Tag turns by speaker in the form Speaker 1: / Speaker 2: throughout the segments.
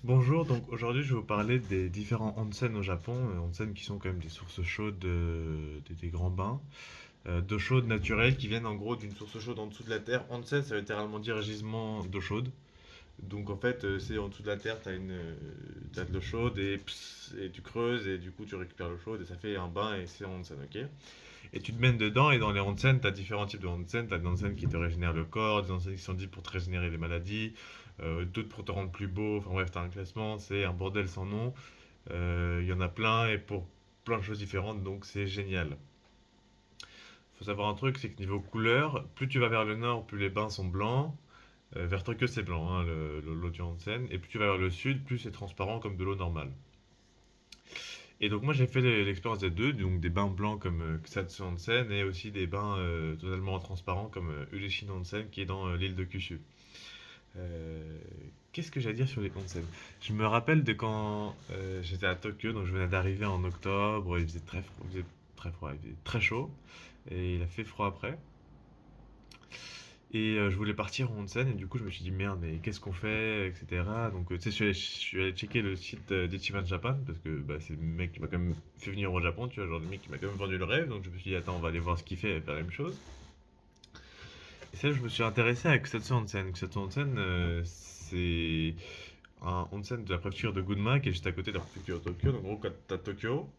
Speaker 1: Bonjour, donc aujourd'hui je vais vous parler des différents onsen au Japon, onsen qui sont quand même des sources chaudes, des grands bains, d'eau chaude naturelle qui viennent en gros d'une source chaude en dessous de la terre. Onsen ça veut littéralement dire gisement d'eau chaude. Donc en fait c'est en dessous de la terre, t'as de l'eau chaude et tu creuses et du coup tu récupères l'eau chaude et ça fait un bain et c'est un onsen, ok? Et tu te mènes dedans et dans les onsen, t'as différents types de onsen. T'as des onsen qui te régénèrent le corps, des onsen qui sont dits pour te régénérer les maladies, d'autres pour te rendre plus beau. Enfin bref, t'as un classement, c'est un bordel sans nom. Il y en a plein et pour plein de choses différentes, donc c'est génial. Faut savoir un truc, c'est que niveau couleur, plus tu vas vers le nord, plus les bains sont blancs. Vers Tokyo, c'est blanc, hein, l'eau du onsen. Et plus tu vas vers le sud, plus c'est transparent comme de l'eau normale. Et donc moi j'ai fait l'expérience des deux, donc des bains blancs comme Kusatsu Onsen et aussi des bains totalement transparents comme Ulishin Onsen qui est dans l'île de Kyushu. Euh, Qu'est-ce que j'ai à dire sur les onsen? Je me rappelle de quand j'étais à Tokyo, donc je venais d'arriver en octobre, il faisait très froid, il faisait très chaud et il a fait froid après. Et je voulais partir en onsen et du coup je me suis dit merde mais qu'est-ce qu'on fait etc. Donc tu sais je suis allé checker le site d'Ichiban Japan parce que bah, c'est le mec qui m'a quand même fait venir au Japon, tu vois, genre le mec qui m'a quand même vendu le rêve, donc je me suis dit attends on va aller voir ce qu'il fait et faire la même chose. Et ça je me suis intéressé à Kusatsu Onsen. Kusatsu Onsen c'est un onsen de la préfecture de Gunma qui est juste à côté de la préfecture de Tokyo. Donc en gros quand t'as Tokyo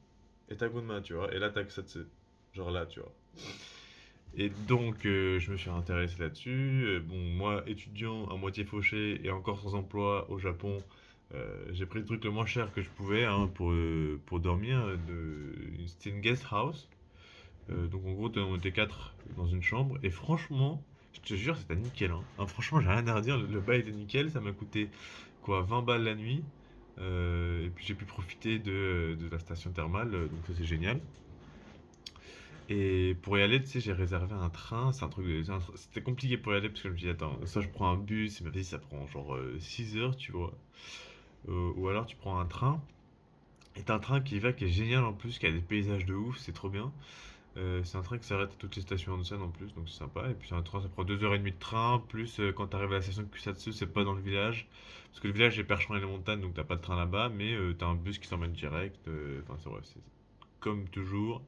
Speaker 1: et t'as Gunma tu vois et là t'as Kusatsu. Genre là tu vois. Et donc, je me suis intéressé là-dessus. Bon, moi, étudiant à moitié fauché et encore sans emploi au Japon, j'ai pris le truc le moins cher que je pouvais hein, pour dormir. C'était une guest house. Donc, en gros, on était quatre dans une chambre. Et franchement, je te jure, c'était nickel. Franchement, j'ai rien à redire. Le bail était nickel. Ça m'a coûté quoi, 20 balles la nuit. Et puis, j'ai pu profiter de la station thermale. Donc, ça, c'est génial. Et pour y aller, tu sais, j'ai réservé un train. C'était compliqué pour y aller parce que je me dis, attends, ça je prends un bus, et ma vie ça prend genre 6 heures, tu vois. Ou alors tu prends un train. Et t'as un train qui va, qui est génial en plus, qui a des paysages de ouf, c'est trop bien. C'est un train qui s'arrête à toutes les stations Onsen en plus, donc c'est sympa. Et puis c'est un train, ça prend 2h30 de train. Plus quand t'arrives à la station de Kusatsu, c'est pas dans le village. Parce que le village est perché dans les montagnes, donc t'as pas de train là-bas. Mais t'as un bus qui t'emmène direct. Enfin, c'est vrai, c'est comme toujours.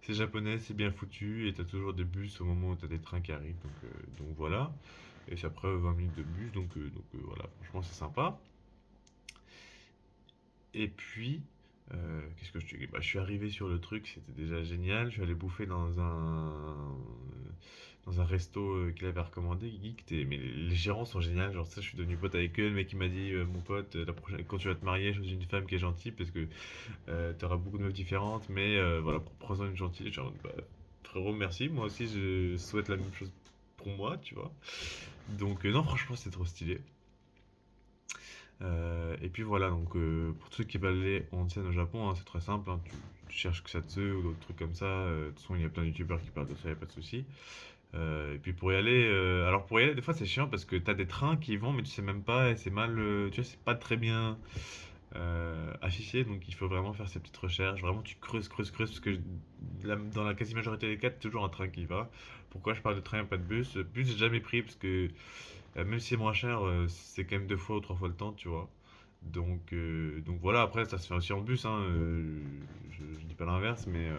Speaker 1: C'est japonais, c'est bien foutu, et t'as toujours des bus au moment où t'as des trains qui arrivent, donc voilà. Et c'est après 20 minutes de bus, voilà, franchement c'est sympa. Et puis, qu'est-ce que je te dis? Bah, je suis arrivé sur le truc, c'était déjà génial. Je suis allé bouffer dans un resto qu'il avait recommandé, mais les gérants sont géniaux. Genre, ça, je suis devenu pote avec eux. Le mec, il m'a dit, mon pote, la prochaine, quand tu vas te marier, choisis une femme qui est gentille parce que t'auras beaucoup de meufs différentes, mais voilà, prends-en une gentille. Genre, bah, frérot, merci. Moi aussi, je souhaite la même chose pour moi, tu vois. Donc, non, franchement, c'est trop stylé. Et puis voilà, donc pour ceux qui veulent aller en onsen au Japon, hein, c'est très simple, hein, tu cherches Kusatsu ou d'autres trucs comme ça. De toute façon, il y a plein de youtubeurs qui parlent de ça, y a pas de souci. Et puis pour y aller, alors pour y aller, des fois c'est chiant parce que t'as des trains qui vont, mais tu sais même pas, et c'est mal, tu vois, c'est pas très bien affiché, donc il faut vraiment faire ses petites recherches. Vraiment, tu creuses, creuses, creuses, parce que dans la quasi-majorité des cas, t'as toujours un train qui va. Pourquoi je parle de train et pas de bus? Bus, j'ai jamais pris, parce que même si c'est moins cher, c'est quand même 2 fois ou 3 fois le temps, tu vois. Donc voilà, après, ça se fait aussi en bus, hein, je dis pas l'inverse, mais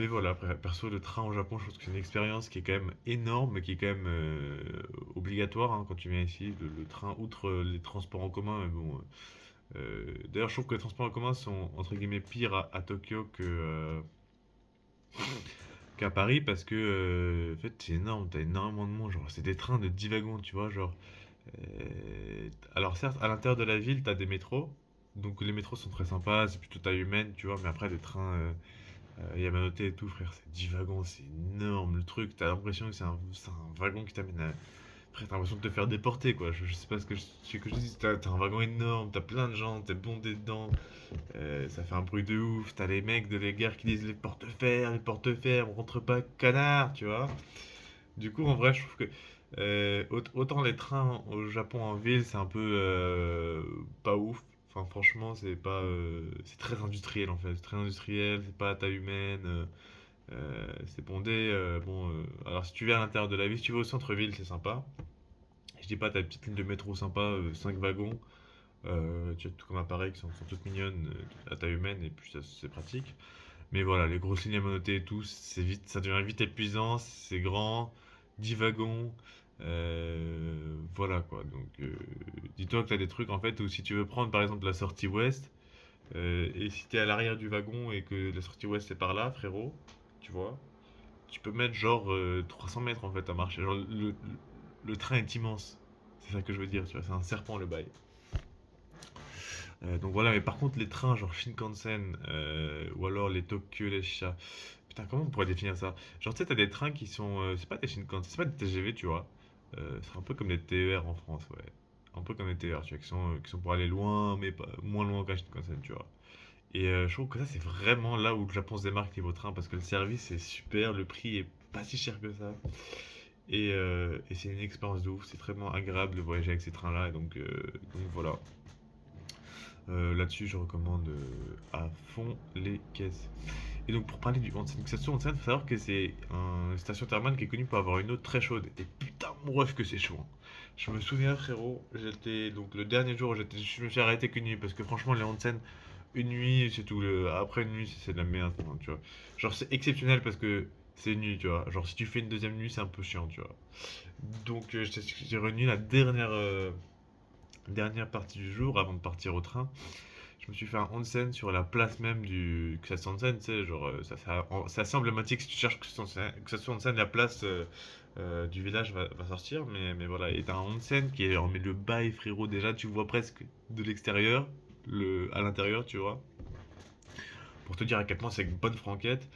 Speaker 1: voilà, après, perso, le train au Japon, je pense que c'est une expérience qui est quand même énorme, mais qui est quand même obligatoire hein, quand tu viens ici. Le train, outre les transports en commun, mais bon, d'ailleurs, je trouve que les transports en commun sont entre guillemets pires à Tokyo qu'à Paris parce que en fait c'est énorme, t'as énormément de monde, genre c'est des trains de 10 wagons, tu vois, genre. Alors certes, à l'intérieur de la ville, t'as des métros, donc les métros sont très sympas, c'est plutôt taille humaine, tu vois, mais après des trains Yamanote et tout, frère, c'est 10 wagons, c'est énorme le truc, t'as l'impression que c'est un wagon qui t'amène à. Après, t'as l'impression de te faire déporter, quoi. Je sais pas ce que je dis. T'as un wagon énorme, t'as plein de gens, t'es bondé dedans. Ça fait un bruit de ouf. T'as les mecs de les guerres qui disent les porte-fers, on rentre pas, canard, tu vois. Du coup, en vrai, je trouve que autant les trains au Japon en ville, c'est un peu pas ouf. Enfin, franchement, c'est très industriel en fait. C'est très industriel, c'est pas à taille humaine. C'est bondé. Bon, alors si tu viens à l'intérieur de la ville, si tu vas au centre-ville, c'est sympa. Je dis pas, t'as une petite ligne de métro sympa, 5 wagons. Tu as tout comme appareil qui sont toutes mignonnes à taille humaine et puis c'est pratique. Mais voilà, les grosses lignes à monoter et tout, c'est vite, ça devient vite épuisant, c'est grand, 10 wagons, voilà quoi. Donc dis-toi que tu as des trucs en fait où si tu veux prendre par exemple la sortie ouest, et si t'es à l'arrière du wagon et que la sortie ouest est par là, frérot, tu vois, tu peux mettre genre 300 mètres en fait à marcher. Genre le train est immense. C'est ça que je veux dire, tu vois, c'est un serpent le bail. Donc voilà, mais par contre les trains genre Shinkansen ou alors les Tokyo, les Sha... Putain, comment on pourrait définir ça? Genre tu sais, t'as des trains qui sont... c'est pas des Shinkansen, c'est pas des TGV, tu vois. C'est un peu comme des TER en France, ouais. Un peu comme des TER, tu vois, qui sont pour aller loin, mais pas, moins loin qu'un Shinkansen, tu vois. Et je trouve que ça, c'est vraiment là où le Japon se démarque niveau train, parce que le service est super, le prix est pas si cher que ça. Et c'est une expérience de ouf, c'est vraiment agréable de voyager avec ces trains-là, donc voilà. Là-dessus, je recommande à fond les caisses. Et donc, pour parler du onsen, Kusatsu Onsen, il faut savoir que c'est une station thermale qui est connue pour avoir une eau très chaude. Et putain, mon ref, que c'est chaud, hein. Je me souviens, frérot, j'étais. Donc, le dernier jour, je me suis arrêté qu'une nuit parce que franchement, les onsen, une nuit, c'est tout. Après une nuit, c'est de la merde, hein, tu vois. Genre, c'est exceptionnel parce que c'est une nuit, tu vois. Genre, si tu fais une deuxième nuit, c'est un peu chiant, tu vois. Donc, j'ai revenu la dernière partie du jour avant de partir au train. Je me suis fait un onsen sur la place même du Kusatsu Onsen, tu sais, genre, c'est assez emblématique si tu cherches Kusatsu Onsen, la place du village va sortir, mais voilà, et t'as un onsen qui est en milieu bail, frérot, déjà, tu vois presque de l'extérieur, à l'intérieur, tu vois, pour te dire à quel point c'est une bonne franquette,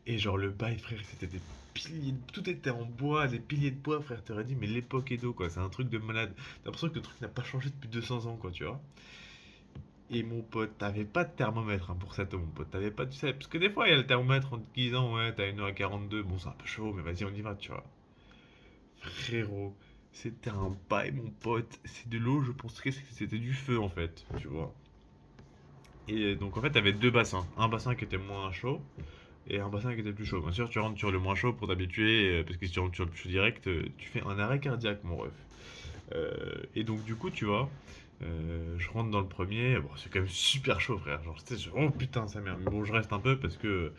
Speaker 1: et genre, le bail, frère, c'était des piliers, tout était en bois, des piliers de bois, frère, t'aurais dit, mais l'époque Edo, quoi, c'est un truc de malade, t'as l'impression que le truc n'a pas changé depuis 200 ans, quoi, tu vois. Et mon pote, t'avais pas de thermomètre hein, pour cette eau, mon pote. T'avais pas, tu sais, parce que des fois, il y a le thermomètre en te disant, ouais, t'as 1h42, bon, c'est un peu chaud, mais vas-y, on y va, tu vois. Frérot, c'était un bail, mon pote. C'est de l'eau, je penserais que c'était du feu, en fait, tu vois. Et donc, en fait, t'avais deux bassins. Un bassin qui était moins chaud et un bassin qui était plus chaud. Bien sûr, tu rentres sur le moins chaud pour t'habituer, parce que si tu rentres sur le plus chaud direct, tu fais un arrêt cardiaque, mon ref. Et donc, du coup, tu vois, je rentre dans le premier. Bon, c'est quand même super chaud, frère. Genre, oh putain, ça merde. Mais bon, je reste un peu parce que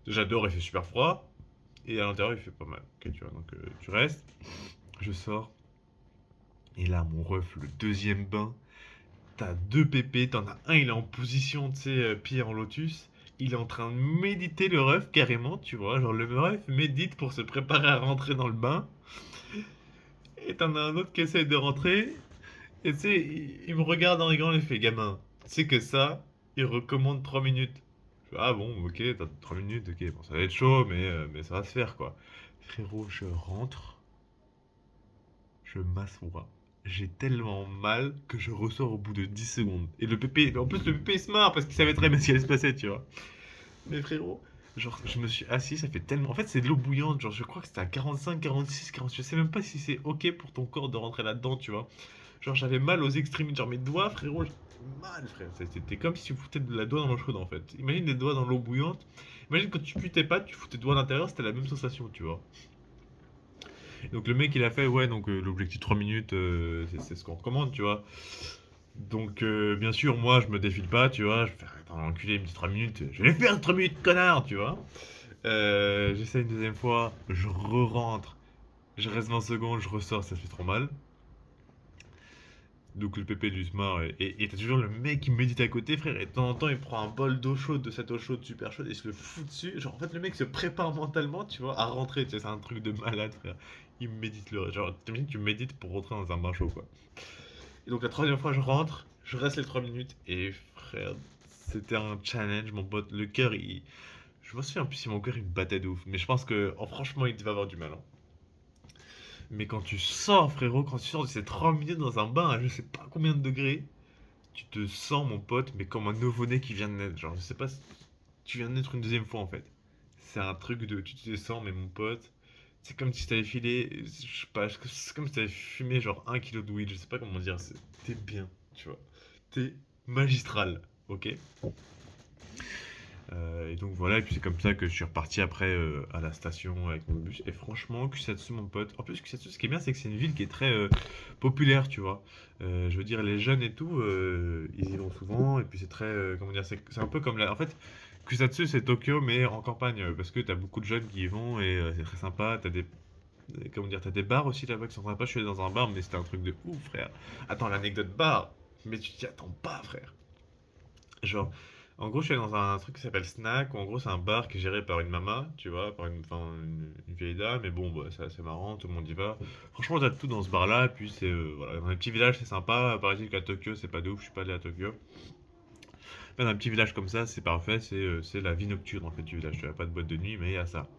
Speaker 1: j'adore, il fait super froid. Et à l'intérieur, il fait pas mal. Ok, tu vois, donc tu restes. Je sors. Et là, mon ref, le deuxième bain. T'as deux pépés. T'en as un, il est en position, tu sais, pied en lotus. Il est en train de méditer le ref, carrément, tu vois. Genre, le ref médite pour se préparer à rentrer dans le bain. Et t'en as un autre qui essaie de rentrer. Et tu sais, il me regarde en rigolant et il fait gamin. Tu sais que ça, il recommande 3 minutes. Je fais, ah bon, ok, t'as 3 minutes, ok, bon, ça va être chaud, mais ça va se faire quoi. Frérot, je rentre, je m'assois. J'ai tellement mal que je ressors au bout de 10 secondes. Et le pépé, en plus le pépé il se marre parce qu'il savait très bien ce qui allait se passer, tu vois. Mais frérot, genre je me suis assis, ça fait tellement... En fait c'est de l'eau bouillante, genre je crois que c'était à 45, 46, 48. Je sais même pas si c'est ok pour ton corps de rentrer là-dedans, tu vois. Genre j'avais mal aux extrémités, genre mes doigts, frérot, j'avais mal, frère. C'était comme si tu foutais de la doigt dans l'eau chaude en fait. Imagine des doigts dans l'eau bouillante. Imagine quand tu cuis tes pâtes, tu fous tes doigts à l'intérieur, c'était la même sensation, tu vois. Et donc le mec il a fait, ouais, donc l'objectif 3 minutes, c'est ce qu'on recommande, tu vois. Donc bien sûr, moi je me défile pas, tu vois. Je vais faire, attends, enculé, il me dit 3 minutes, je vais les faire 3 minutes, connard, tu vois. J'essaie une deuxième fois, je re-rentre, je reste 20 secondes, je ressors, ça fait trop mal. Donc le pépé lui se marre et t'as toujours le mec qui médite à côté, frère, et de temps en temps il prend un bol d'eau chaude, de cette eau chaude super chaude, et il se le fout dessus. Genre en fait le mec se prépare mentalement, tu vois, à rentrer, tu sais, c'est un truc de malade, frère. Il médite le... Genre, t'imagines, tu médites pour rentrer dans un bain chaud, quoi. Et donc la troisième fois je rentre, je reste les 3 minutes, et frère, c'était un challenge, mon pote, le cœur, il... Je me souviens plus si mon cœur il me battait de ouf, mais je pense que, oh, franchement, il devait avoir du mal, hein. Mais quand tu sors, frérot, quand tu sors de ces 3 minutes dans un bain à je sais pas combien de degrés, tu te sens, mon pote, mais comme un nouveau-né qui vient de naître. Genre, je sais pas si tu viens de naître une deuxième fois en fait. C'est un truc de. Tu te sens, mais mon pote, c'est comme si t'avais filé. Je sais pas, c'est comme si t'avais fumé genre 1 kilo de weed, je sais pas comment dire. T'es bien, tu vois. T'es magistral, ok? Et donc voilà, et puis c'est comme ça que je suis reparti après à la station avec mon bus. Et franchement, Kusatsu, mon pote. En plus, Kusatsu, ce qui est bien, c'est que c'est une ville qui est très populaire, tu vois. Je veux dire, les jeunes et tout, ils y vont souvent. Et puis c'est très, comment dire, c'est un peu comme la. En fait, Kusatsu, c'est Tokyo, mais en campagne, parce que t'as beaucoup de jeunes qui y vont et c'est très sympa. T'as des, comment dire, t'as des bars aussi là-bas qui sont sympas. Je suis allé dans un bar, mais c'était un truc de ouf, frère. Attends, l'anecdote bar, mais tu t'y attends pas, frère. Genre, en gros, je suis allé dans un truc qui s'appelle Snack, où en gros, c'est un bar qui est géré par une mama, tu vois, par enfin, une vieille dame, mais bon, bah, c'est assez marrant, tout le monde y va. Franchement, t'as tout dans ce bar-là, et puis c'est, voilà, dans les petits villages, c'est sympa. Paraît-il qu'à Tokyo, c'est pas de ouf, je suis pas allé à Tokyo. Mais dans un petit village comme ça, c'est parfait, c'est la vie nocturne, en fait, du village. Tu as pas de boîte de nuit, mais il y a ça.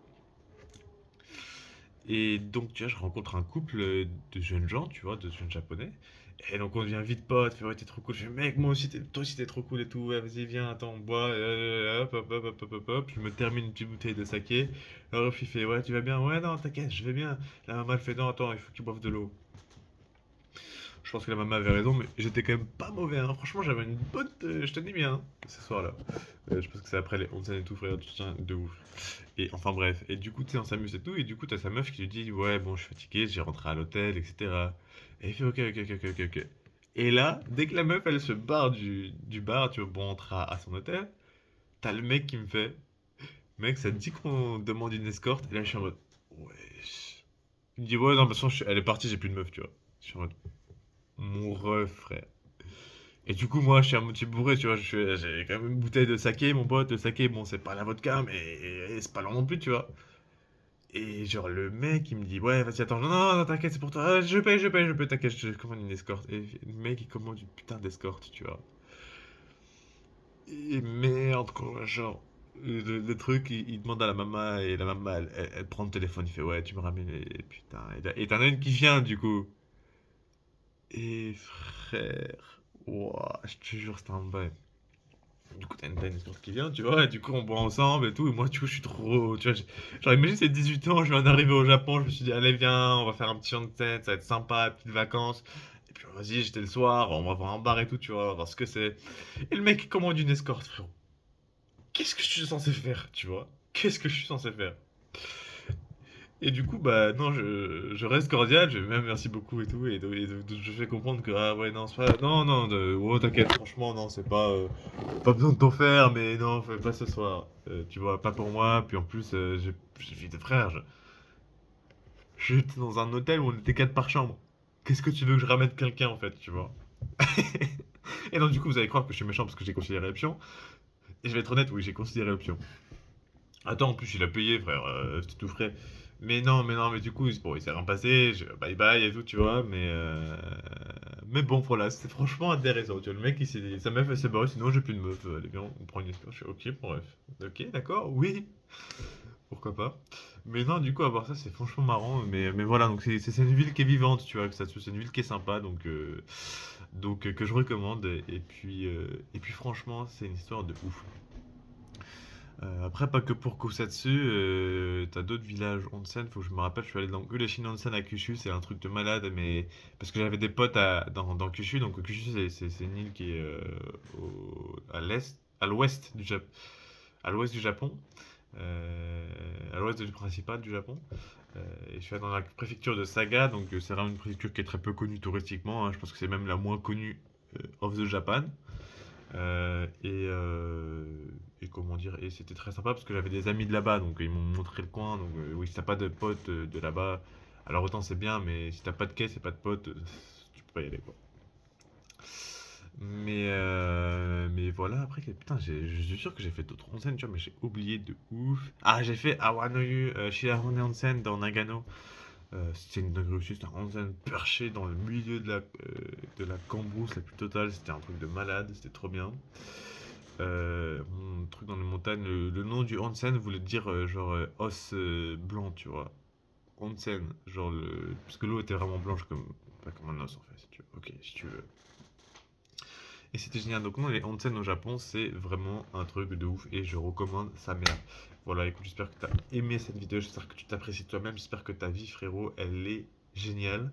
Speaker 1: Et donc, tu vois, je rencontre un couple de jeunes gens, tu vois, de jeunes japonais. Et donc, on devient vite potes. Fait, ouais, t'es trop cool. Je fais, mec, moi aussi, toi aussi, t'es trop cool et tout. Ouais, vas-y, viens, attends, on boit. Hop, hop, hop, hop, hop, hop, hop. Je me termine une petite bouteille de saké. Alors, il fait, ouais, tu vas bien? Ouais, non, t'inquiète, je vais bien. La maman, elle fait, non, attends, il faut que tu boives de l'eau. Je pense que la maman avait raison, mais j'étais quand même pas mauvais, hein. Franchement, j'avais une bonne. Je tenais bien, hein, ce soir-là. Je pense que c'est après les onsen et tout, frère, tu tiens de ouf. Et enfin bref, et du coup, tu sais, on s'amuse et tout, et du coup, t'as sa meuf qui lui dit, ouais, bon, je suis fatigué, j'ai rentré à l'hôtel, etc. Et il fait, ok, ok, ok, ok, ok. Et là, dès que la meuf, elle se barre du bar, tu vois, pour rentrer à son hôtel, t'as le mec qui me fait, mec, ça te dit qu'on demande une escorte? Et là, je suis en mode, wesh. Il me dit, ouais, non, de toute façon, elle est partie, j'ai plus de meuf, tu vois. Je suis en mode, mon ref, frère. Et du coup, moi, je suis à moitié bourré, tu vois, j'ai quand même une bouteille de saké, mon pote, le saké, bon, c'est pas la vodka, mais c'est pas loin non plus, tu vois. Et genre, le mec, il me dit, ouais, vas-y, attends, non, non, non, t'inquiète, c'est pour toi. Ah, je paye, t'inquiète, je commande une escorte. Et le mec, il commande une putain d'escorte, tu vois. Et merde, quoi, genre, le truc, il demande à la maman, et la maman, elle prend le téléphone, il fait, ouais, tu me ramènes, et putain. Et t'en as une qui vient, du coup. Et frère, ouah, je te jure, c'était un bail. Du coup, t'as une escorte qui vient, tu vois, et du coup, on boit ensemble et tout. Et moi, du coup, je suis trop. Tu vois, genre, imagine, c'est 18 ans, je viens d'arriver au Japon, je me suis dit, allez, viens, on va faire un petit onsen, ça va être sympa, petites vacances. Et puis, vas-y, j'étais le soir, on va voir un bar et tout, tu vois, on va voir ce que c'est. Et le mec il commande une escorte, frérot. Qu'est-ce que je suis censé faire, tu vois? Qu'est-ce que je suis censé faire? Et du coup, bah non, je reste cordial, je même merci beaucoup et tout, je fais comprendre que, ah ouais, non, c'est pas, non, non, oh, t'inquiète, franchement, non, c'est pas, pas besoin de t'en faire, mais non, fais pas ce soir. Tu vois, pas pour moi, puis en plus, j'ai vu des frères, j'étais dans un hôtel où on était quatre par chambre. Qu'est-ce que tu veux que je ramène quelqu'un, en fait, tu vois? Et donc, du coup, vous allez croire que je suis méchant parce que j'ai considéré l'option, et je vais être honnête, oui, j'ai considéré l'option. Attends, en plus, il a payé, frère, c'était tout frais. Mais non, mais du coup, bon, il s'est rien passé, bye bye et tout, tu vois, mais bon, voilà, c'était franchement intéressant, tu vois, le mec, sa meuf, elle s'est barrée, sinon j'ai plus de meuf, allez, viens, on prend une escorte, je suis ok, bref, ok, d'accord, oui, pourquoi pas. Mais non, du coup, à voir ça, c'est franchement marrant, mais voilà, donc c'est une ville qui est vivante, tu vois, que ça, c'est une ville qui est sympa, donc que je recommande, et puis franchement, c'est une histoire de ouf. Après, pas que pour Kusatsu, t'as d'autres villages onsen. Faut que je me rappelle, je suis allé dans Ulashin Onsen à Kyushu, c'est un truc de malade, mais parce que j'avais des potes dans Kyushu, donc Kyushu c'est une île qui est à l'est, à l'ouest à l'ouest du Japon, à l'ouest du principal du Japon. Et je suis allé dans la préfecture de Saga, donc c'est vraiment une préfecture qui est très peu connue touristiquement, hein. Je pense que c'est même la moins connue of the Japan. Et comment dire, et c'était très sympa parce que j'avais des amis de là-bas, donc ils m'ont montré le coin. Donc oui, si t'as pas de potes de là-bas, alors autant c'est bien, mais si t'as pas de caisse et pas de potes, tu peux pas y aller quoi. Mais voilà, après, putain, je suis sûr que j'ai fait d'autres onsen, tu vois, mais j'ai oublié de ouf. Ah, j'ai fait Awanoyu Shirahone Onsen dans Nagano. C'était une dinguerie aussi, c'était un onsen perché dans le milieu de la cambrousse la plus totale. C'était un truc de malade, c'était trop bien. Un truc dans les montagnes, le nom du onsen voulait dire genre os blanc, tu vois. Onsen, genre parce que l'eau était vraiment blanche comme pas comme un os en fait, si tu veux. Ok, si tu veux. Et c'était génial. Donc non, les onsen au Japon, c'est vraiment un truc de ouf et je recommande sa mère. Voilà, écoute, j'espère que tu as aimé cette vidéo, j'espère que tu t'apprécies toi-même, j'espère que ta vie, frérot, elle est géniale.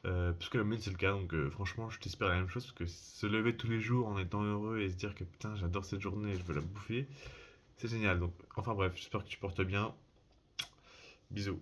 Speaker 1: Parce que la mienne, c'est le cas, donc franchement, je t'espère la même chose, parce que se lever tous les jours en étant heureux et se dire que putain, j'adore cette journée, je veux la bouffer, C'est génial. Donc, enfin bref, j'espère que tu portes bien. Bisous.